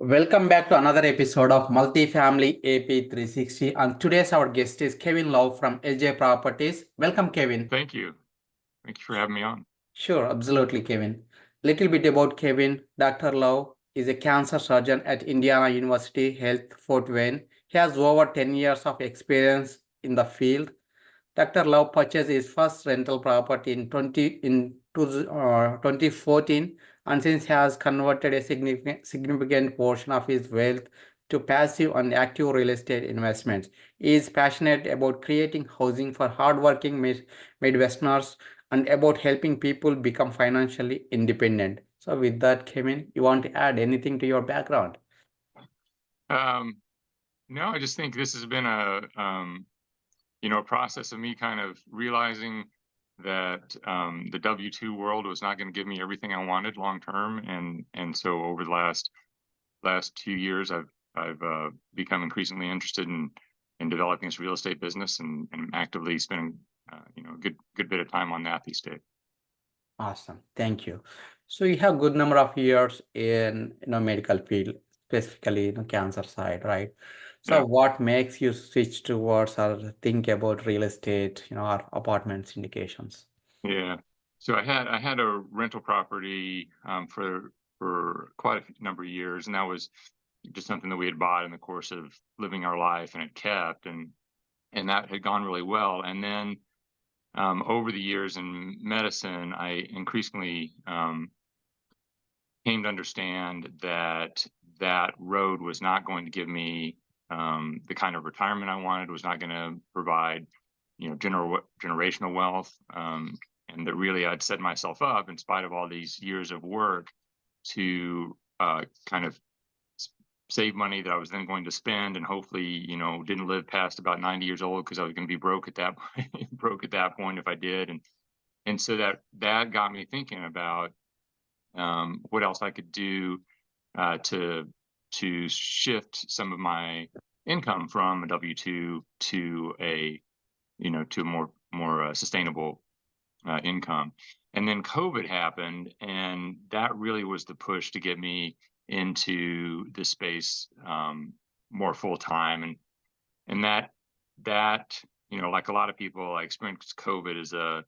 Welcome back to another episode of Multifamily AP 360. And today's our guest is Kevin Love from LJ Properties. Welcome, Kevin. Thank you. Thank you for having me on. Sure, absolutely, Kevin. Little bit about Kevin. Dr. Love is a cancer surgeon at Indiana University Health Fort Wayne. He has over 10 years of experience in the field. Dr. Love purchased his first rental property in 2014, and since has converted a significant portion of his wealth to passive and active real estate investments. He is passionate about creating housing for hardworking Midwesterners and about helping people become financially independent. So with that, Kevin, you want to add anything to your background? No, I just think this has been a process of me kind of realizing that the W-2 world was not going to give me everything I wanted long term, and so over the last 2 years, I've become increasingly interested in developing this real estate business and actively spending a good bit of time on that these days. Awesome, thank you. So you have good number of years in medical field, specifically cancer side, right? So Yeah. what makes you switch towards or think about real estate, or apartment syndications? Yeah. So I had a rental property for quite a number of years, and that was just something that we had bought in the course of living our life, and it kept, and that had gone really well. And then over the years in medicine, I increasingly came to understand that that road was not going to give me the kind of retirement I wanted, was not going to provide generational wealth, and that really I'd set myself up, in spite of all these years of work, to kind of save money that I was then going to spend, and hopefully didn't live past about 90 years old, because I was going to be broke at that point if I did. And so that got me thinking about what else I could do to shift some of my income from a W-2 to a more sustainable income. And then COVID happened, and that really was the push to get me into this space more full time. And that like a lot of people, I experienced COVID as a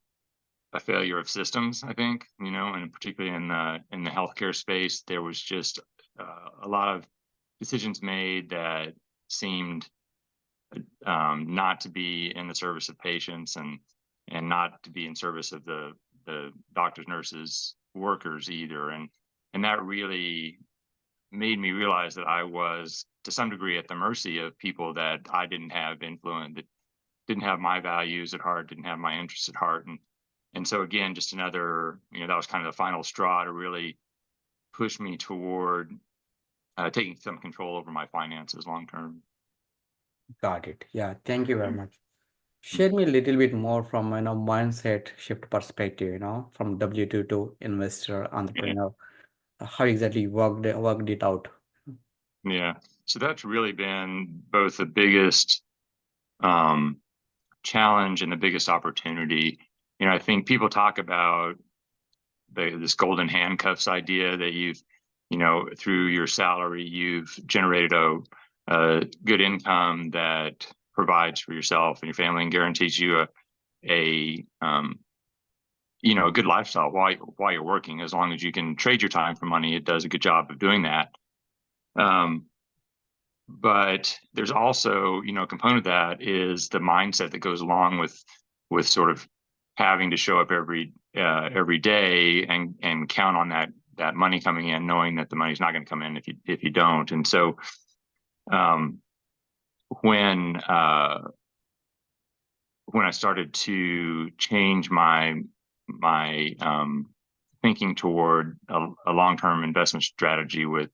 failure of systems, I think, and particularly in the healthcare space, there was just a lot of decisions made that seemed not to be in the service of patients, and not to be in service of the doctors, nurses, workers either. And that really made me realize that I was, to some degree, at the mercy of people that I didn't have influence, that didn't have my values at heart, didn't have my interests at heart. And so again, just another, that was kind of the final straw to really push me toward taking some control over my finances long term. Got it. Yeah, thank you very much. Share me a little bit more from mindset shift perspective, from W-2 to investor entrepreneur. How exactly you worked it out? Yeah. So that's really been both the biggest challenge and the biggest opportunity. I think people talk about this golden handcuffs idea that you've, through your salary, you've generated a good income that provides for yourself and your family and guarantees you a good lifestyle while you're working. As long as you can trade your time for money, it does a good job of doing that. But there's also, a component of that is the mindset that goes along with sort of having to show up every day and count on that money coming in, knowing that the money's not going to come in if you don't. And so when I started to change my thinking toward a long-term investment strategy with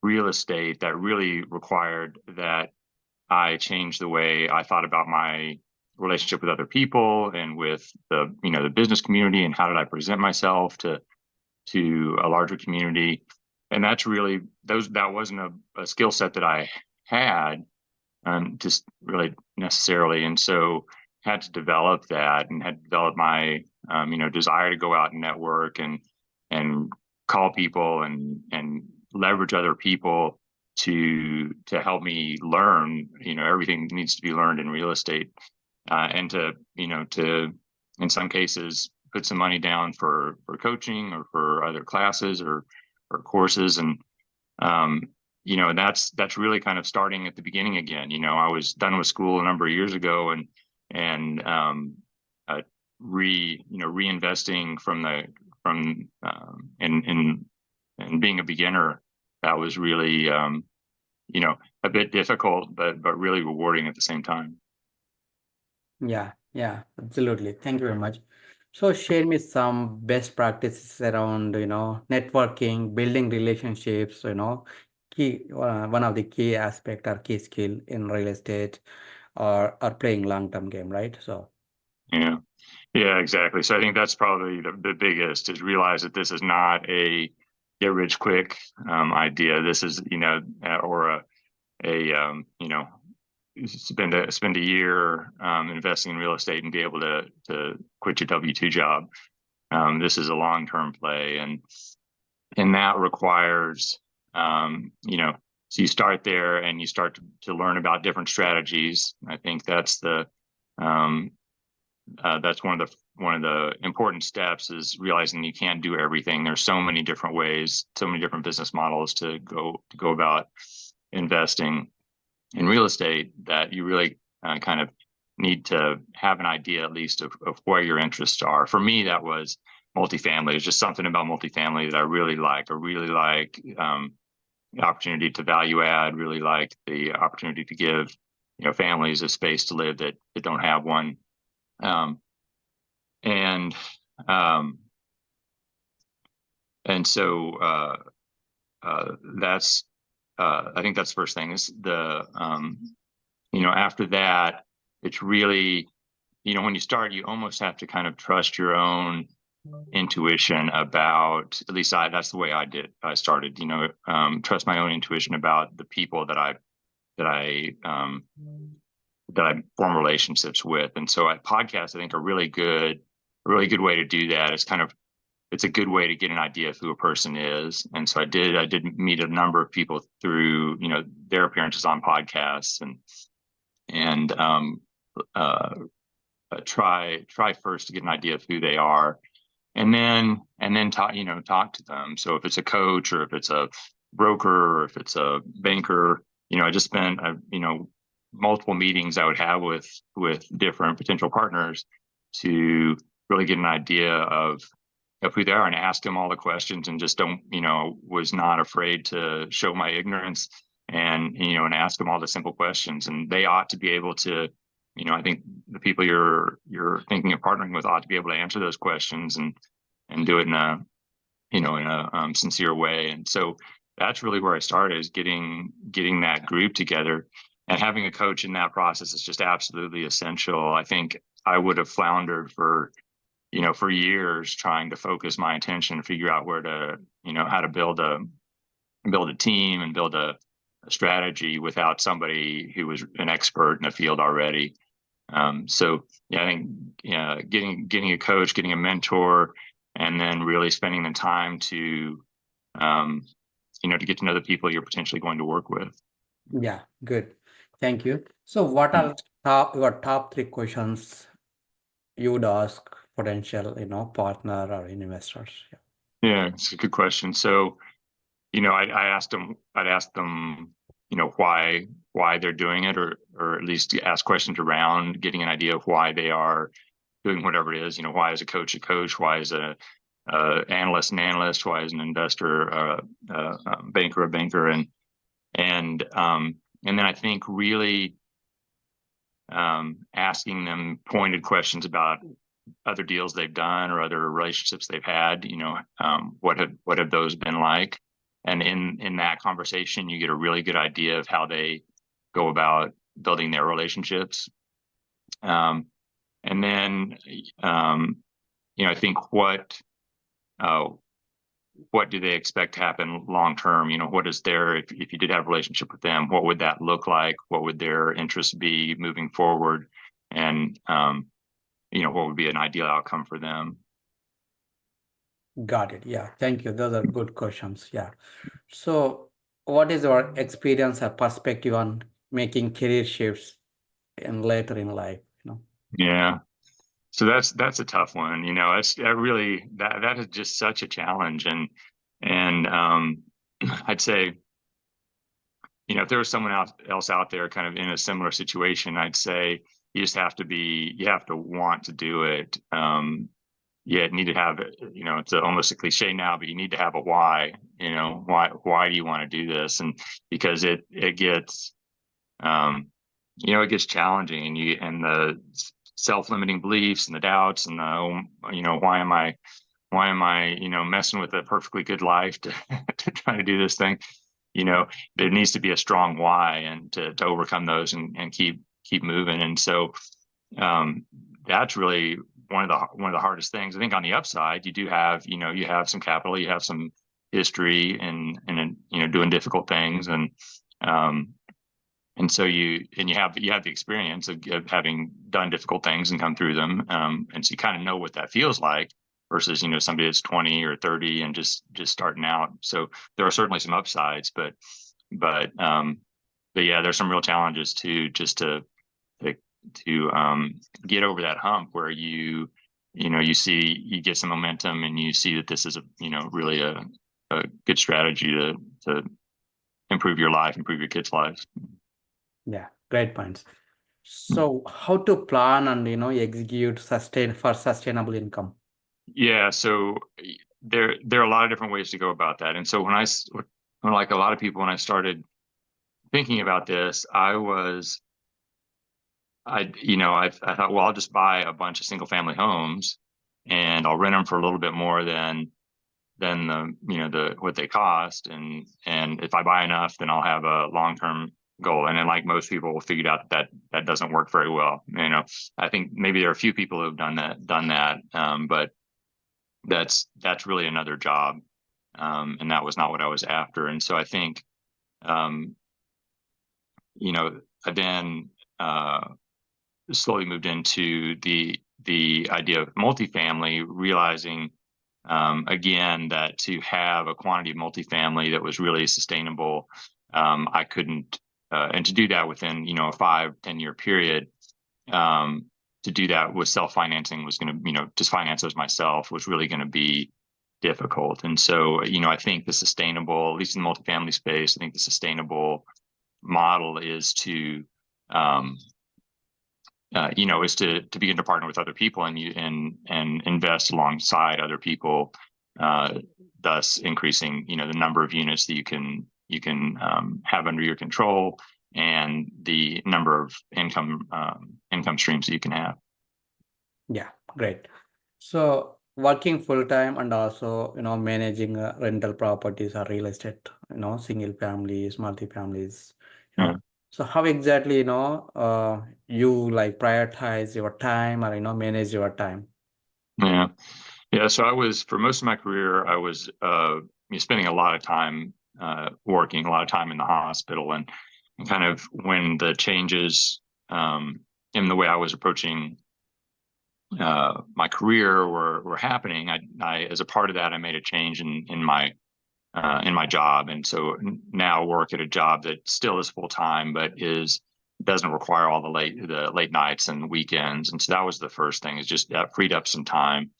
real estate, that really required that I change the way I thought about my relationship with other people and with the business community, and how did I present myself to a larger community. And that's really that wasn't a skill set that I had just really necessarily. And so had to develop that, and had developed my desire to go out and network and call people and leverage other people to help me learn. Everything needs to be learned in real estate, and to in some cases put some money down for coaching or for other classes or courses. And that's really kind of starting at the beginning again. I was done with school a number of years ago, and reinvesting and being a beginner. That was really a bit difficult, but really rewarding at the same time. Yeah, yeah, absolutely. Thank you very much. So share me some best practices around, networking, building relationships, key one of the key aspect or key skill in real estate or playing long-term game, right? So Yeah, exactly. So I think that's probably the biggest, is realize that this is not a get rich quick idea. This is, or spend a year investing in real estate and be able to quit your W-2 job. This is a long-term play, and that requires, so you start there and you start to learn about different strategies. I think that's that's one of the important steps, is realizing you can't do everything. There's so many different ways, so many different business models to go about investing in real estate, that you really kind of need to have an idea at least of where your interests are. For me, that was multifamily. There's just something about multifamily that I really like. I really like the opportunity to value add, really like the opportunity to give families a space to live that don't have one. Um, and and so that's I think that's the first thing. Is the after that, it's really, when you start, you almost have to kind of trust your own intuition about, at least that's the way I started, trust my own intuition about the people that I form relationships with. And so podcasts, I think, are a really good way to do that. It's a good way to get an idea of who a person is. And so I did meet a number of people through, their appearances on podcasts, and try first to get an idea of who they are, and then talk to them. So if it's a coach, or if it's a broker, or if it's a banker, I just spent multiple meetings I would have with different potential partners to really get an idea of who they are, and ask them all the questions, and just was not afraid to show my ignorance, and ask them all the simple questions. And they ought to be able to, I think the people you're thinking of partnering with ought to be able to answer those questions and do it in a sincere way. And so that's really where I started, is getting that group together, and having a coach in that process is just absolutely essential. I think I would have floundered for years trying to focus my attention, figure out where to, how to build a team and build a strategy without somebody who was an expert in the field already. So yeah, I think getting a coach, getting a mentor, and then really spending the time to to get to know the people you're potentially going to work with. yeah, good. Thank you. So what are your top three questions you would ask potential, partner or investors? Yeah. Yeah, it's a good question. So, I'd ask them, why they're doing it, or at least ask questions around getting an idea of why they are doing whatever it is. Why is a coach a coach? Why is a analyst an analyst? Why is an investor banker a banker? And then I think really asking them pointed questions about other deals they've done or other relationships they've had. What have those been like? And in that conversation, you get a really good idea of how they go about building their relationships. And then, I think what do they expect to happen long term? What is if you did have a relationship with them, what would that look like? What would their interests be moving forward? And what would be an ideal outcome for them? Got it. Yeah. Thank you. Those are good questions. Yeah. So, what is your experience or perspective on making career shifts in later in life? Yeah. So that's a tough one. It's that really that is just such a challenge. And I'd say, if there was someone else out there kind of in a similar situation, I'd say you have to want to do it. You need to have, it's almost a cliche now, but you need to have a why. Why do you want to do this? And because it gets, it gets challenging, and the self-limiting beliefs and the doubts and why am I, messing with a perfectly good life to to try to do this thing? There needs to be a strong why, and to overcome those and keep moving. And so that's really one of the hardest things. I think on the upside, you do have, you have some capital, you have some history and doing difficult things, um, and so you have the experience of having done difficult things and come through them, and so you kind of know what that feels like versus somebody that's 20 or 30 and just starting out. So there are certainly some upsides, but yeah, there's some real challenges too, just to, get over that hump where you get some momentum and you see that this is really a good strategy to improve your life, improve your kids' lives. Yeah, great points. So, how to plan and execute sustainable income? Yeah, so there are a lot of different ways to go about that. And so when like a lot of people, when I started thinking about this, I thought, well, I'll just buy a bunch of single family homes and I'll rent them for a little bit more than the what they cost, and if I buy enough, then I'll have a long-term goal. And then, like most people, figured out that doesn't work very well. I think maybe there are a few people who have done that, but that's really another job, and that was not what I was after. And so I think, um, I then slowly moved into the idea of multifamily, realizing, again, that to have a quantity of multifamily that was really sustainable, I couldn't, and to do that within a 5-10 year period, um, to do that with self-financing was going to, just finance those myself was really going to be difficult. And so, I think the sustainable, at least in the multifamily space, I think the sustainable model is to, um, is to begin to partner with other people and invest alongside other people, uh, thus increasing the number of units that you can have under your control and the number of income streams that you can have. Yeah, great. So, working full time and also, managing rental properties or real estate, single families, multi-families, you Yeah. know. So, how exactly, you like prioritize your time or, manage your time? Yeah. Yeah. So for most of my career, I was spending a lot of time working, a lot of time in the hospital, and kind of when the changes in the way I was approaching my career were happening, I as a part of that, I made a change in my job, and so now work at a job that still is full time, but doesn't require all the late nights and weekends. And so that was the first thing, is just that freed up some time.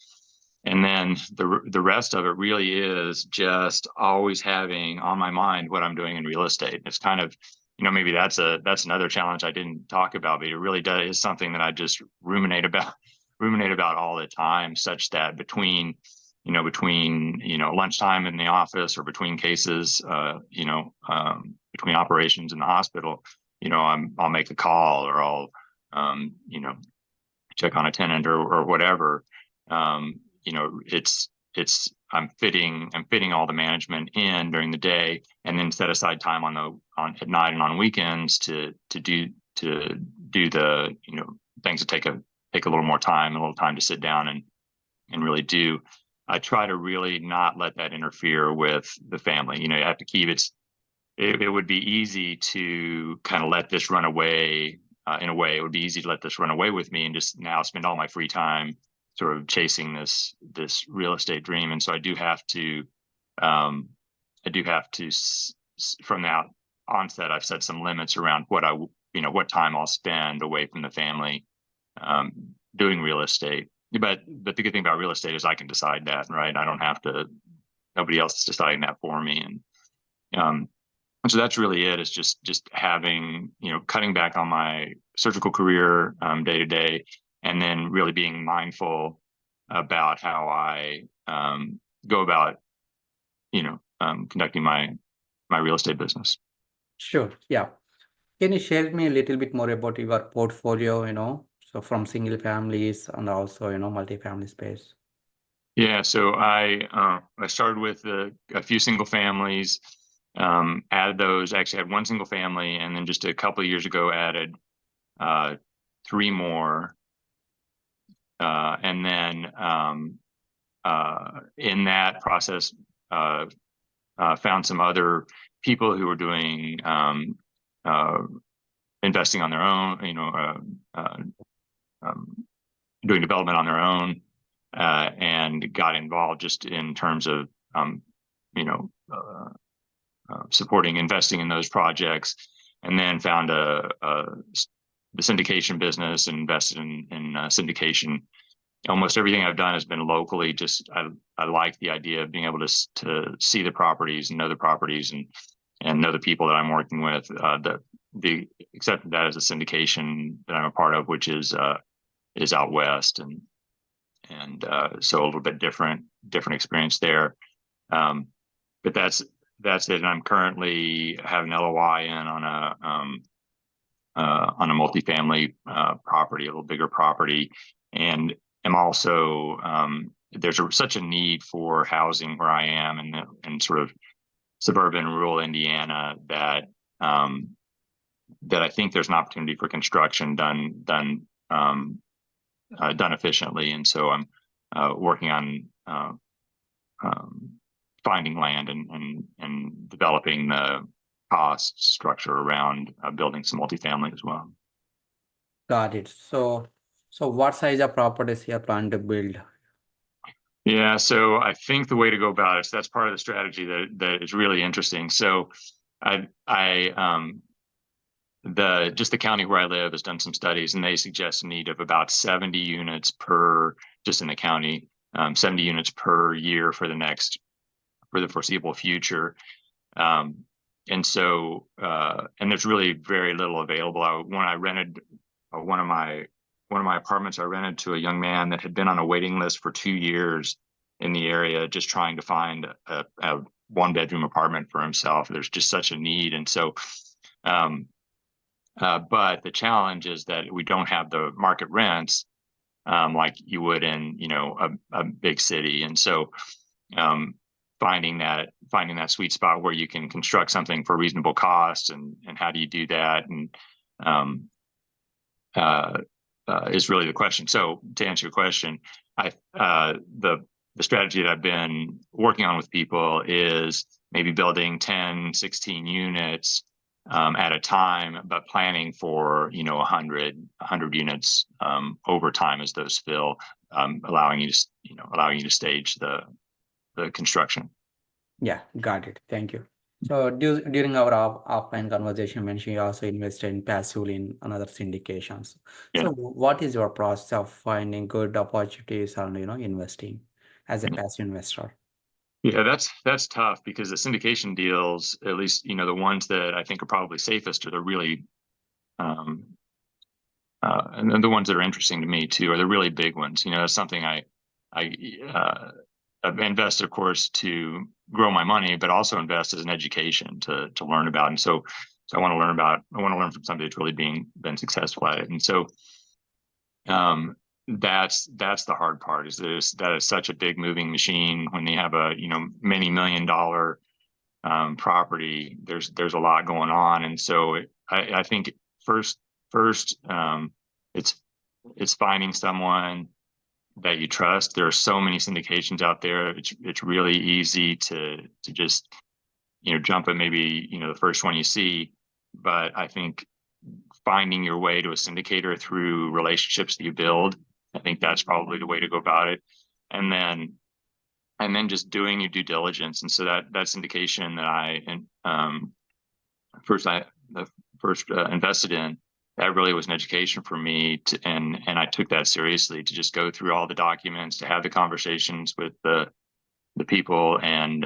And then the rest of it really is just always having on my mind what I'm doing in real estate. It's kind of, maybe that's another challenge I didn't talk about, but it really is something that I just ruminate about all the time, such that between lunchtime in the office or between cases, between operations in the hospital, I'll make a call, or I'll check on a tenant or whatever. um, it's I'm fitting all the management in during the day, and then set aside time on at night and on weekends to do the things that take a little more time, a little time to sit down and really do. I try to really not let that interfere with the family. You have to keep it would be easy to kind of let this run away. In a way, it would be easy to let this run away with me and just now spend all my free time sort of chasing this real estate dream. And so I do have to um, from the onset, I've set some limits around what time I'll spend away from the family doing real estate. But the good thing about real estate is I can decide that, right? I don't have to. Nobody else is deciding that for me, and so that's really it. Is just having, cutting back on my surgical career day to day, and then really being mindful about how I go about conducting my real estate business. Sure. Yeah. Can you share me a little bit more about your portfolio, so from single families and also, multifamily space? Yeah, so I started with a few single families, added those. Actually, had one single family, and then just a couple of years ago added three more, and then in that process, found some other people who were doing investing on their own, doing development on their own, and got involved just in terms of supporting investing in those projects, and then found the syndication business and invested in syndication. Almost everything I've done has been locally. Just I like the idea of being able to see the properties and know the properties and know the people that I'm working with. The except that is a syndication that I'm a part of, which is out west, and so a little bit different experience there. But that's it. And I'm currently have an LOI in on a multifamily property, a little bigger property, and am also there's such a need for housing where I am in sort of suburban rural Indiana that I think there's an opportunity for construction done efficiently, and so I'm working on finding land and developing the cost structure around building some multifamily as well. Got it. So what size of properties you are planning to build? Yeah, so I think the way to go about it, so that's part of the strategy that is really interesting. So the county where I live has done some studies, and they suggest a need of about 70 units just in the county, 70 units per year for the foreseeable future. And so, and there's really very little available. When I rented one of my apartments, I rented to a young man that had been on a waiting list for 2 years in the area, just trying to find a 1-bedroom apartment for himself. There's just such a need. And so, but the challenge is that we don't have the market rents like you would in, a big city. And so, finding that sweet spot where you can construct something for reasonable cost, and how do you do that, and is really the question. So to answer your question, the strategy that I've been working on with people is maybe building 10, 16 units at a time, but planning for 100 units over time as those fill, allowing you to stage the construction. Yeah, got it. Thank you. So during our offline conversation, you mentioned you also invested in passively in another syndications. Yeah. So what is your process of finding good opportunities and investing as a passive investor? Yeah, that's tough, because the syndication deals, at least the ones that I think are probably safest, are the really and the ones that are interesting to me too are the really big ones. It's something I've invested, of course, to grow my money, but also invest as an education to learn about. And so I want to learn from somebody that's really been successful at it. And so that's the hard part, is that is such a big moving machine. When they have a many $1 million property, there's a lot going on. And so I think first it's finding someone that you trust. There are so many syndications out there. It's really easy to just jump at maybe the first one you see, but I think finding your way to a syndicator through relationships that you build I think that's probably the way to go about it. And then just doing your due diligence. And so that syndication that I first invested in, that really was an education for me and I took that seriously, to just go through all the documents, to have the conversations with the people, and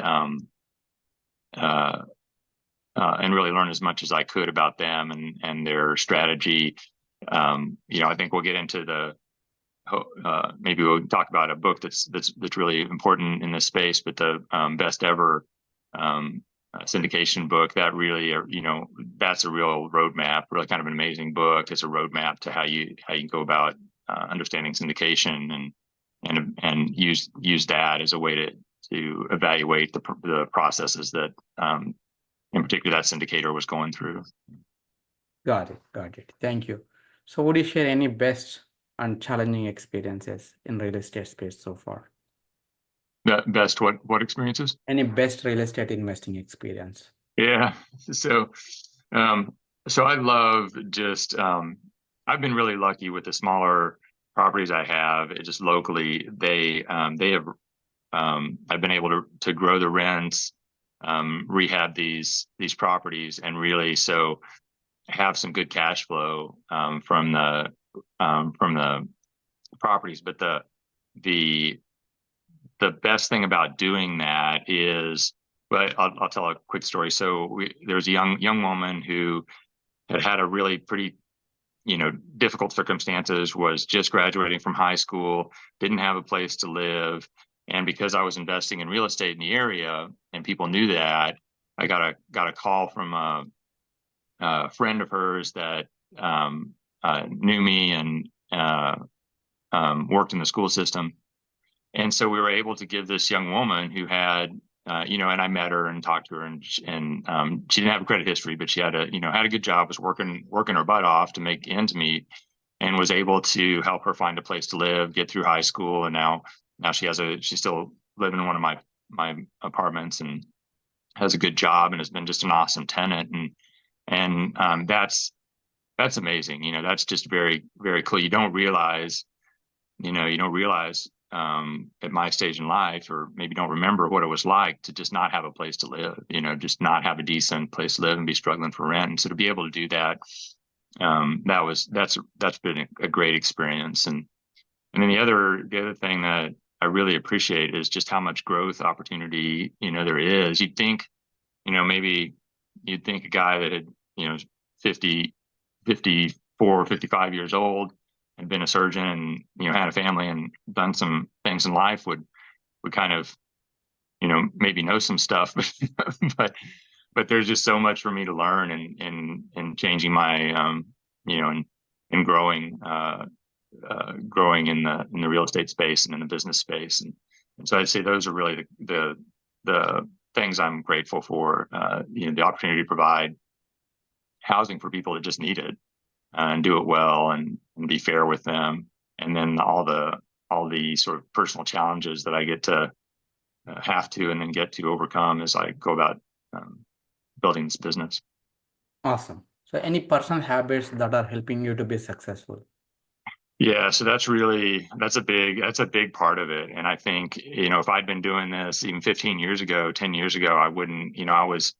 really learn as much as I could about them and their strategy. I think we'll get into maybe we'll talk about a book that's really important in this space, but the best ever syndication book, that really, that's a real roadmap, really kind of an amazing book. It's a roadmap to how you go about understanding syndication and use that as a way to evaluate the processes that in particular that syndicator was going through. Got it. Thank you. So would you share any best and challenging experiences in real estate space so far? Best what experiences? Any best real estate investing experience? Yeah. So I love just I've been really lucky with the smaller properties I have. Just locally, they have I've been able to grow the rents, rehab these properties, and really so have some good cash flow from the properties. But the best thing about doing that is, well, I'll tell a quick story. So there was a young woman who had a really pretty difficult circumstances, was just graduating from high school, didn't have a place to live. And because I was investing in real estate in the area and people knew that, I got a call from a friend of hers that knew me and worked in the school system. And so we were able to give this young woman who had, and I met her and talked to her, and she didn't have a credit history, but she had a good job, was working her butt off to make ends meet, and was able to help her find a place to live, get through high school. And now she's still living in one of my apartments and has a good job and has been just an awesome tenant. And that's amazing. That's just very, very cool. You don't realize at my stage in life, or maybe don't remember what it was like to just not have a place to live, just not have a decent place to live and be struggling for rent. And so to be able to do that, that's been a great experience. And then the other thing that I really appreciate is just how much growth opportunity, there is. You'd think, maybe you'd think a guy that had, 54, 55 years old, and been a surgeon and, had a family and done some things in life would kind of, maybe know some stuff, but there's just so much for me to learn and changing my, and growing in the real estate space and in the business space. And so I'd say those are really the things I'm grateful for, the opportunity to provide housing for people that just need it, and do it well and be fair with them. And then all the sort of personal challenges that I get to have to and then get to overcome as I go about building this business. Awesome. So any personal habits that are helping you to be successful? Yeah, so that's a big part of it. And I think, if I'd been doing this even 15 years ago, 10 years ago, I wouldn't, I was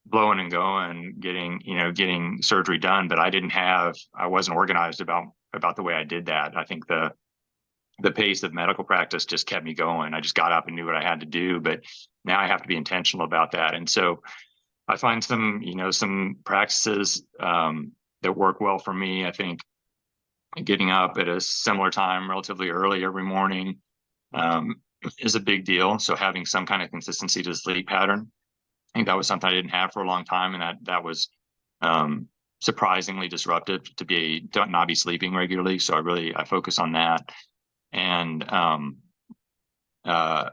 blowing and going, getting surgery done, but I wasn't organized about the way I did that. I think the pace of medical practice just kept me going. I just got up and knew what I had to do, but now I have to be intentional about that. And so I find some practices that work well for me. I think getting up at a similar time, relatively early every morning, is a big deal. So having some kind of consistency to the sleep pattern, I think that was something I didn't have for a long time, and that was surprisingly disruptive to not be sleeping regularly. So I focus on that. And the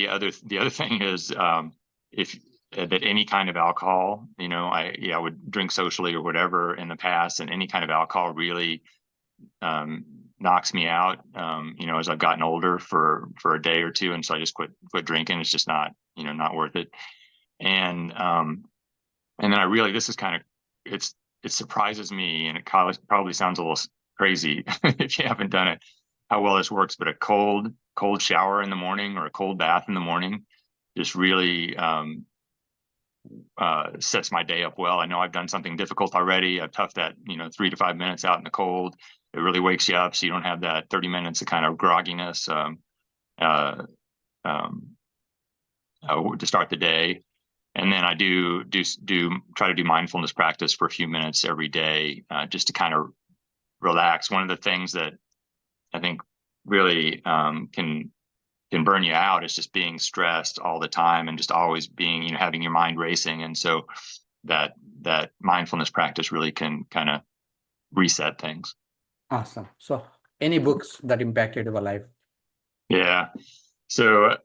other thing is, if that any kind of alcohol, I would drink socially or whatever in the past, and any kind of alcohol really knocks me out, as I've gotten older for a day or two. And so I just quit drinking. It's just not worth it. And then this is kind of, it surprises me, and it probably sounds a little crazy if you haven't done it, how well this works. But a cold shower in the morning or a cold bath in the morning just really sets my day up well. I know I've done something difficult already. I've toughed that 3 to 5 minutes out in the cold. It really wakes you up, so you don't have that 30 minutes of kind of grogginess to start the day. And then I do try to do mindfulness practice for a few minutes every day, just to kind of relax. One of the things that I think really can burn you out is just being stressed all the time and just always being, having your mind racing. And so that mindfulness practice really can kind of reset things. Awesome. So, any books that impacted your life? Yeah. So,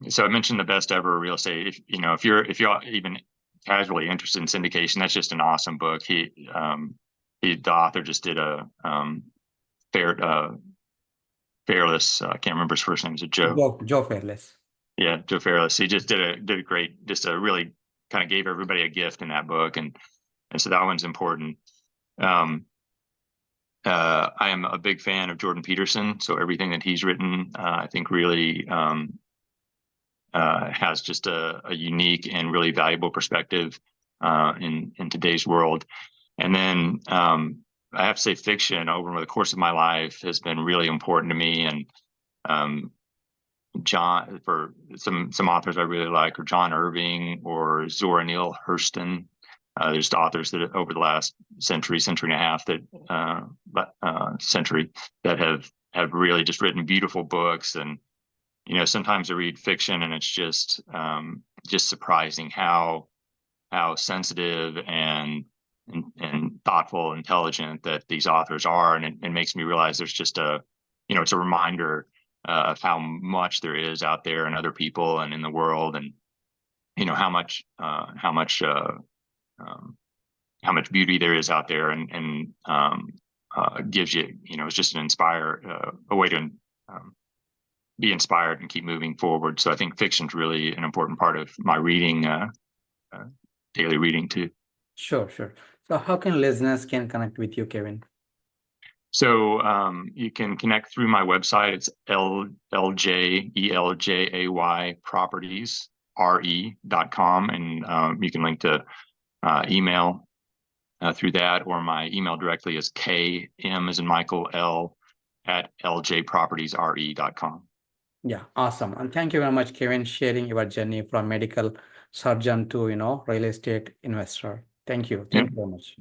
so I mentioned The Best Ever Real Estate. If you're even casually interested in syndication, that's just an awesome book. The author just did a Fairless. I can't remember his first name. Is it Joe? Joe Fairless. Yeah, Joe Fairless. He just did a great, just a really kind of gave everybody a gift in that book, and so that one's important. I am a big fan of Jordan Peterson, so everything that he's written, I think really has just a unique and really valuable perspective in today's world. And then I have to say, fiction over the course of my life has been really important to me. And John, for some authors I really like, or John Irving or Zora Neale Hurston. There's authors that over the last century and a half that have really just written beautiful books. And sometimes I read fiction and it's just surprising how sensitive and thoughtful, intelligent that these authors are, and it makes me realize there's just it's a reminder of how much there is out there in other people and in the world, and how much beauty there is out there, and gives you, it's just a way to be inspired and keep moving forward. So I think fiction's really an important part of my reading, daily reading too. Sure. So how can listeners connect with you, Kevin? So you can connect through my website. It's ELJAY properties re.com, and you can link to email through that, or my email directly is KM as in Michael L at ljpropertiesre.com. Yeah, awesome. And thank you very much, Kevin, sharing your journey from medical surgeon to real estate investor. Thank you. Thank you very much.